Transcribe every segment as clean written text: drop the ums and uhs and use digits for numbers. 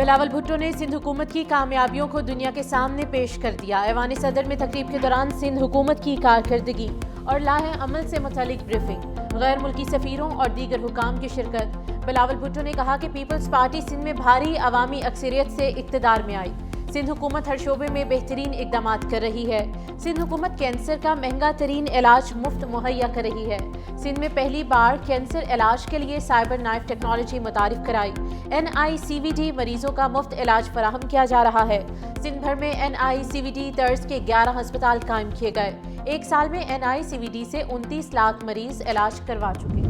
بلاول بھٹو نے سندھ حکومت کی کامیابیوں کو دنیا کے سامنے پیش کر دیا۔ ایوان صدر میں تقریب کے دوران سندھ حکومت کی کارکردگی اور لاہے عمل سے متعلق بریفنگ، غیر ملکی سفیروں اور دیگر حکام کی شرکت۔ بلاول بھٹو نے کہا کہ پیپلز پارٹی سندھ میں بھاری عوامی اکثریت سے اقتدار میں آئی۔ سندھ حکومت ہر شعبے میں بہترین اقدامات کر رہی ہے۔ سندھ حکومت کینسر کا مہنگا ترین علاج مفت مہیا کر رہی ہے۔ سندھ میں پہلی بار کینسر علاج کے لیے سائبر نائف ٹیکنالوجی متعارف کرائی۔ NICVD مریضوں کا مفت علاج فراہم کیا جا رہا ہے۔ سندھ بھر میں NICVD طرز کے 11 ہسپتال قائم کیے گئے۔ ایک سال میں NICVD سے 29 لاکھ مریض علاج کروا چکے۔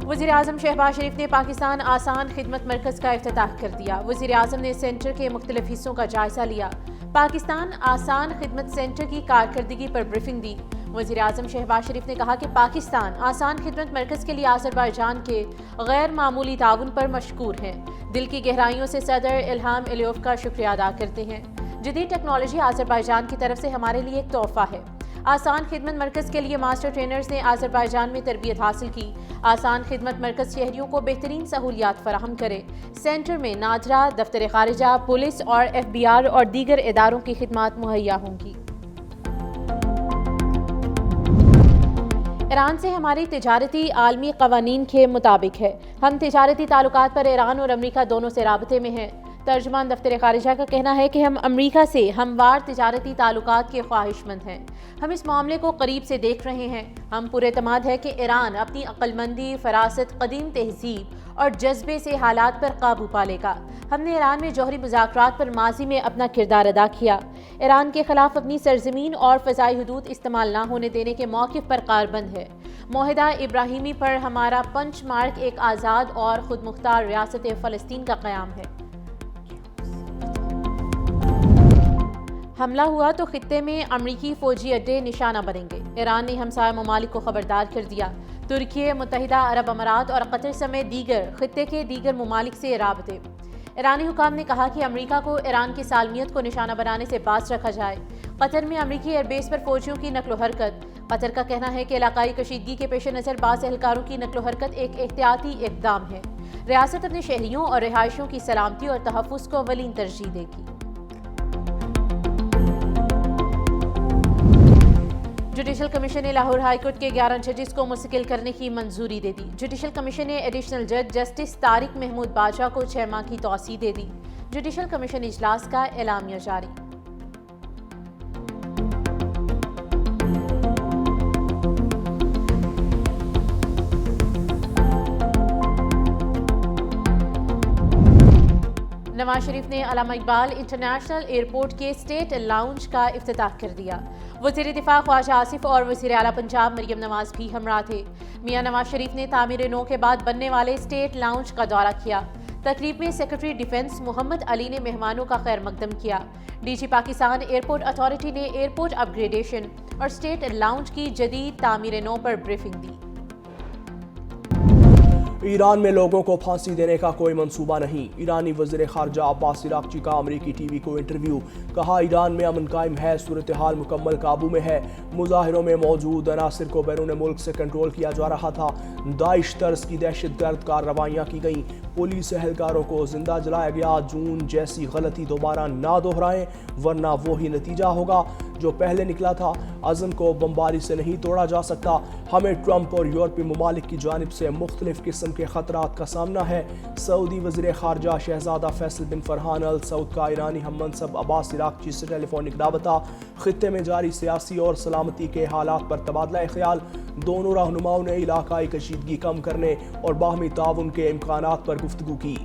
وزیر اعظم شہباز شریف نے پاکستان آسان خدمت مرکز کا افتتاح کر دیا۔ وزیر اعظم نے سینٹر کے مختلف حصوں کا جائزہ لیا۔ پاکستان آسان خدمت سینٹر کی کارکردگی پر بریفنگ دی۔ وزیر اعظم شہباز شریف نے کہا کہ پاکستان آسان خدمت مرکز کے لیے آذربائیجان کے غیر معمولی تعاون پر مشکور ہیں۔ دل کی گہرائیوں سے صدر الہام علیوف کا شکریہ ادا کرتے ہیں۔ جدید ٹیکنالوجی آذربائیجان کی طرف سے ہمارے لیے ایک تحفہ ہے۔ آسان خدمت مرکز کے لیے ماسٹر ٹرینرز نے آذربائیجان میں تربیت حاصل کی۔ آسان خدمت مرکز شہریوں کو بہترین سہولیات فراہم کرے۔ سینٹر میں نادرا، دفتر خارجہ، پولیس اور FBR اور دیگر اداروں کی خدمات مہیا ہوں گی۔ ایران سے ہماری تجارتی عالمی قوانین کے مطابق ہے۔ ہم تجارتی تعلقات پر ایران اور امریکہ دونوں سے رابطے میں ہیں۔ ترجمان دفتر خارجہ کا کہنا ہے کہ ہم امریکہ سے ہموار تجارتی تعلقات کے خواہش مند ہیں۔ ہم اس معاملے کو قریب سے دیکھ رہے ہیں۔ ہم پورے اعتماد ہے کہ ایران اپنی عقل مندی، فراست، قدیم تہذیب اور جذبے سے حالات پر قابو پا لے گا۔ ہم نے ایران میں جوہری مذاکرات پر ماضی میں اپنا کردار ادا کیا۔ ایران کے خلاف اپنی سرزمین اور فضائی حدود استعمال نہ ہونے دینے کے موقف پر کاربند ہے۔ معاہدہ ابراہیمی پر ہمارا پنچ مارک ایک آزاد اور خود مختار ریاست فلسطین کا قیام ہے۔ حملہ ہوا تو خطے میں امریکی فوجی اڈے نشانہ بنیں گے۔ ایران نے ہمسایہ ممالک کو خبردار کر دیا۔ ترکی، متحدہ عرب امارات اور قطر سمیت خطے کے دیگر ممالک سے رابطے۔ ایرانی حکام نے کہا کہ امریکہ کو ایران کی سالمیت کو نشانہ بنانے سے باز رکھا جائے۔ قطر میں امریکی ایئر بیس پر فوجیوں کی نقل و حرکت۔ قطر کا کہنا ہے کہ علاقائی کشیدگی کے پیش نظر بعض اہلکاروں کی نقل و حرکت ایک احتیاطی اقدام ہے۔ ریاست اپنے شہریوں اور رہائشیوں کی سلامتی اور تحفظ کو اولین ترجیح دے گی۔ جوڈیشل کمیشن نے لاہور ہائی کورٹ کے 11 ججز کو مستقل کرنے کی منظوری دے دی۔ جوڈیشل کمیشن نے ایڈیشنل جج جسٹس طارق محمود بادشاہ کو 6 ماہ کی توسیع دے دی۔ جوڈیشل کمیشن اجلاس کا اعلامیہ جاری۔ نواز شریف نے علامہ اقبال انٹرنیشنل ایئرپورٹ کے اسٹیٹ لاؤنج کا افتتاح کر دیا۔ وزیر دفاع خواجہ آصف اور وزیر اعلیٰ پنجاب مریم نواز بھی ہمراہ تھے۔ میاں نواز شریف نے تعمیر نو کے بعد بننے والے اسٹیٹ لاؤنج کا دورہ کیا۔ تقریب میں سیکرٹری ڈیفنس محمد علی نے مہمانوں کا خیر مقدم کیا۔ DG پاکستان ایئرپورٹ اتھارٹی نے ایئرپورٹ اپ گریڈیشن اور اسٹیٹ لاؤنج کی جدید تعمیر نو پر بریفنگ دی۔ ایران میں لوگوں کو پھانسی دینے کا کوئی منصوبہ نہیں۔ ایرانی وزیر خارجہ عباس عراقچی کا امریکی TV کو انٹرویو۔ کہا ایران میں امن قائم ہے، صورتحال مکمل قابو میں ہے۔ مظاہروں میں موجود عناصر کو بیرون ملک سے کنٹرول کیا جا رہا تھا۔ داعش طرز کی دہشت گرد کارروائیاں کی گئیں۔ پولیس اہلکاروں کو زندہ جلایا گیا۔ جون جیسی غلطی دوبارہ نہ دہرائیں ورنہ وہی نتیجہ ہوگا جو پہلے نکلا تھا۔ عزم کو بمباری سے نہیں توڑا جا سکتا۔ ہمیں ٹرمپ اور یورپی ممالک کی جانب سے مختلف قسم کے خطرات کا سامنا ہے۔ سعودی وزیر خارجہ شہزادہ فیصل بن فرحان ال سعود کا ایرانی ہم منصب عباس عراقچی سے ٹیلی فونک رابطہ۔ خطے میں جاری سیاسی اور سلامتی کے حالات پر تبادلہ خیال۔ دونوں رہنماؤں نے علاقائی کشیدگی کم کرنے اور باہمی تعاون کے امکانات پر گفتگو کی۔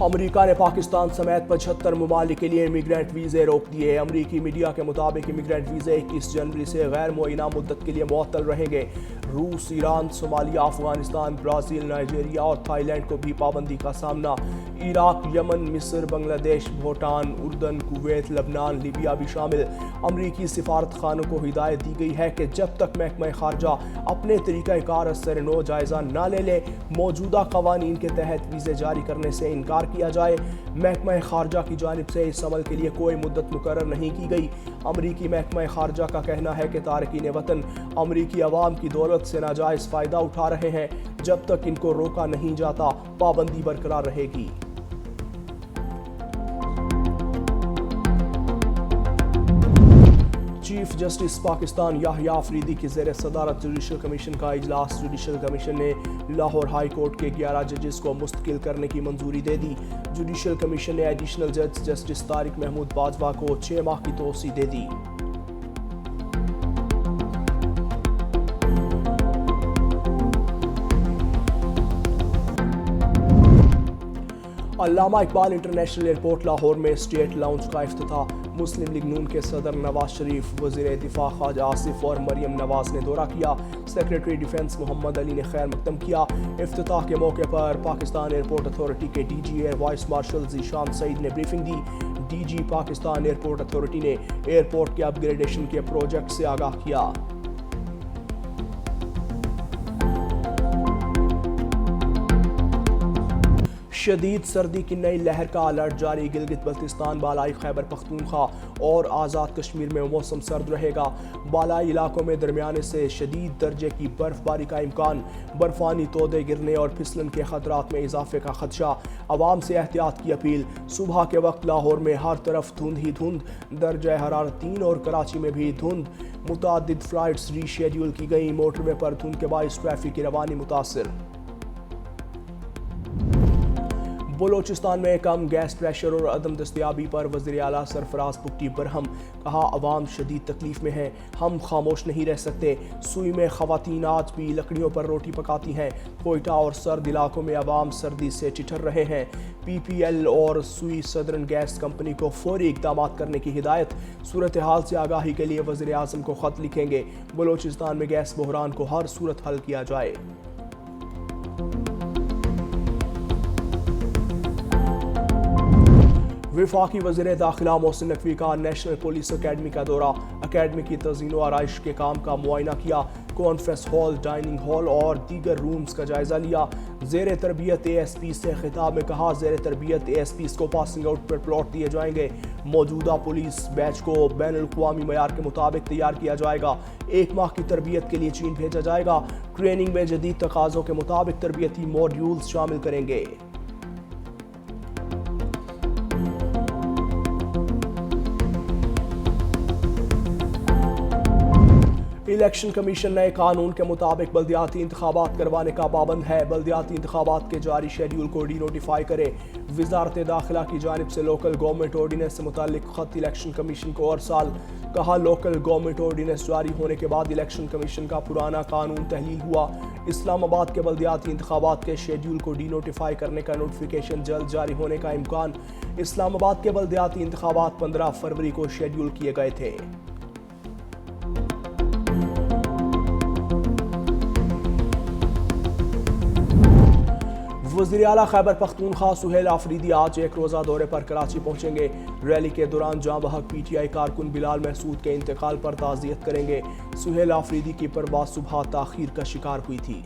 امریکہ نے پاکستان سمیت 75 ممالک کے لیے امیگرینٹ ویزے روک دیے۔ امریکی میڈیا کے مطابق امیگرینٹ ویزے 21 جنوری سے غیر معینہ مدت کے لیے معطل رہیں گے۔ روس، Iran, Somalia, Afghanistan, Brazil, Nigeria اور تھائی لینڈ کو بھی پابندی کا سامنا۔ عراق، یمن، مصر، بنگلہ دیش، بھوٹان، اردن، کویت، لبنان، لیبیا بھی شامل۔ امریکی سفارت خانوں کو ہدایت دی گئی ہے کہ جب تک محکمہ خارجہ اپنے طریقہ کار از سر نو جائزہ نہ لے لے، موجودہ قوانین کے تحت ویزے جاری کرنے سے انکار کیا جائے۔ محکمہ خارجہ کی جانب سے اس عمل کے لیے کوئی مدت مقرر نہیں کی گئی۔ امریکی محکمہ خارجہ کا کہنا ہے کہ تارکین وطن امریکی عوام کی دولت سے ناجائز فائدہ اٹھا رہے ہیں، جب تک ان کو روکا نہیں جاتا پابندی برقرار رہے گی۔ چیف جسٹس پاکستان یحییٰ آفریدی کی زیر صدارت جوڈیشل کمیشن کا اجلاس۔ جوڈیشل کمیشن نے لاہور ہائی کورٹ کے 11 ججز کو مستقل کرنے کی منظوری دے دی۔ جوڈیشل کمیشن نے ایڈیشنل جج جسٹس طارق محمود باجوہ کو 6 ماہ کی توسیع دے دی۔ علامہ اقبال انٹرنیشنل ایئرپورٹ لاہور میں اسٹیٹ لاؤنج کا افتتاح۔ مسلم لیگ نون کے صدر نواز شریف، وزیر دفاع خواجہ آصف اور مریم نواز نے دورہ کیا۔ سیکریٹری ڈیفنس محمد علی نے خیر مقدم کیا۔ افتتاح کے موقع پر پاکستان ایئرپورٹ اتھارٹی کے D G air vice marshal Zeeshan Saeed نے بریفنگ دی۔ D G Pakistan airport authority نے ایئرپورٹ کے اپ گریڈیشن کے پروجیکٹ سے آگاہ کیا۔ شدید سردی کی نئی لہر کا الرٹ جاری۔ گلگت بلتستان، بالائی خیبر پختونخوا اور آزاد کشمیر میں موسم سرد رہے گا۔ بالائی علاقوں میں درمیانے سے شدید درجے کی برف باری کا امکان۔ برفانی تودے گرنے اور پھسلن کے خطرات میں اضافے کا خدشہ۔ عوام سے احتیاط کی اپیل۔ صبح کے وقت لاہور میں ہر طرف دھند ہی دھند، درجہ حرارت 3 اور کراچی میں بھی دھند۔ متعدد فلائٹس ری شیڈیول کی گئیں۔ موٹر وے پر دھند کے باعث ٹریفک کی روانی متاثر۔ بلوچستان میں کم گیس پریشر اور عدم دستیابی پر وزیر اعلیٰ سرفراز بگٹی برہم۔ کہا عوام شدید تکلیف میں ہے، ہم خاموش نہیں رہ سکتے۔ سوئی میں خواتین آج بھی لکڑیوں پر روٹی پکاتی ہیں۔ کوئٹہ اور سرد علاقوں میں عوام سردی سے ٹھٹر رہے ہیں۔ پی پی ایل اور سوئی سدرن گیس کمپنی کو فوری اقدامات کرنے کی ہدایت۔ صورتحال سے آگاہی کے لیے وزیر اعظم کو خط لکھیں گے۔ بلوچستان میں گیس بحران کو ہر صورت حل کیا جائے۔ وفاقی وزیر داخلہ محسن نقوی کا نیشنل پولیس اکیڈمی کا دورہ۔ اکیڈمی کی تزئین و آرائش کے کام کا معائنہ کیا۔ کانفرنس ہال، ڈائننگ ہال اور دیگر رومز کا جائزہ لیا۔ زیر تربیت اے ایس پی سے خطاب میں کہا زیر تربیت اے ایس پیز کو پاسنگ آؤٹ پر پلاٹ دیے جائیں گے۔ موجودہ پولیس بیچ کو بین الاقوامی معیار کے مطابق تیار کیا جائے گا۔ 1 ماہ کی تربیت کے لیے چین بھیجا جائے گا۔ ٹریننگ میں جدید تقاضوں کے مطابق تربیتی ماڈیولز شامل کریں گے۔ الیکشن کمیشن نئے قانون کے مطابق بلدیاتی انتخابات کروانے کا پابند ہے۔ بلدیاتی انتخابات کے جاری شیڈیول کو ڈی نوٹیفائی کرے۔ وزارت داخلہ کی جانب سے لوکل گورنمنٹ آرڈیننس سے متعلق خط الیکشن کمیشن کو ارسال۔ کہا لوکل گورنمنٹ آرڈیننس جاری ہونے کے بعد الیکشن کمیشن کا پرانا قانون تحلیل ہوا۔ اسلام آباد کے بلدیاتی انتخابات کے شیڈیول کو ڈی نوٹیفائی کرنے کا نوٹیفیکیشن جلد جاری ہونے کا امکان۔ اسلام آباد کے بلدیاتی انتخابات 15 فروری کو شیڈیول کیے گئے تھے۔ وزیر اعلیٰ خیبر پختونخوا سہیل آفریدی آج ایک روزہ دورے پر کراچی پہنچیں گے۔ ریلی کے دوران جاں بحق پی ٹی آئی کارکن بلال محسود کے انتقال پر تعزیت کریں گے۔ سہیل آفریدی کی پرواز صبح تاخیر کا شکار ہوئی تھی۔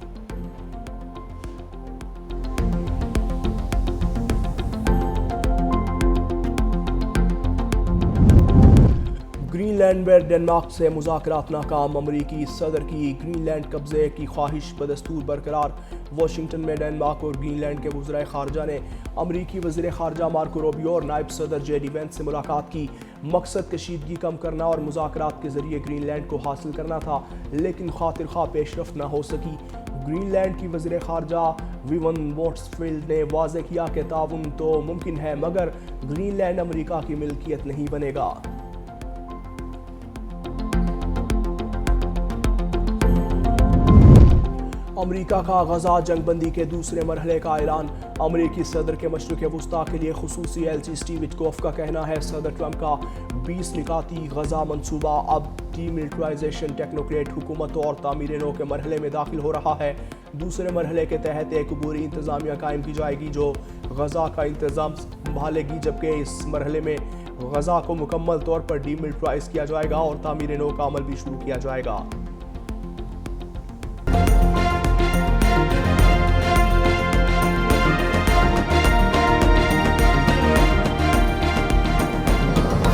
گرین لینڈ میں ڈنمارک سے مذاکرات ناکام۔ امریکی صدر کی گرین لینڈ قبضے کی خواہش بدستور برقرار۔ واشنگٹن میں ڈنمارک اور گرین لینڈ کے وزرائے خارجہ نے امریکی وزیر خارجہ مارکو روبیو اور نائب صدر جے ڈی وینس سے ملاقات کی۔ مقصد کشیدگی کم کرنا اور مذاکرات کے ذریعے گرین لینڈ کو حاصل کرنا تھا، لیکن خاطر خواہ پیش رفت نہ ہو سکی۔ گرین لینڈ کی وزیر خارجہ ویون ووٹسفیلڈ نے واضح کیا کہ تعاون تو ممکن ہے مگر گرین لینڈ امریکہ کی ملکیت نہیں بنے گا۔ امریکہ کا غزہ جنگ بندی کے دوسرے مرحلے کا اعلان۔ امریکی صدر کے مشرق وسطیٰ کے لیے خصوصی ایلچی سٹیو وٹکوف کا کہنا ہے صدر ٹرمپ کا 20 نکاتی غزہ منصوبہ اب ڈی ملٹرائزیشن، ٹیکنوکریٹ حکومت اور تعمیر نو کے مرحلے میں داخل ہو رہا ہے۔ دوسرے مرحلے کے تحت ایک عبوری انتظامیہ قائم کی جائے گی جو غزہ کا انتظام سنبھالے گی، جبکہ اس مرحلے میں غزہ کو مکمل طور پر ڈی ملٹرائز کیا جائے گا اور تعمیر نو کا عمل بھی شروع کیا جائے گا۔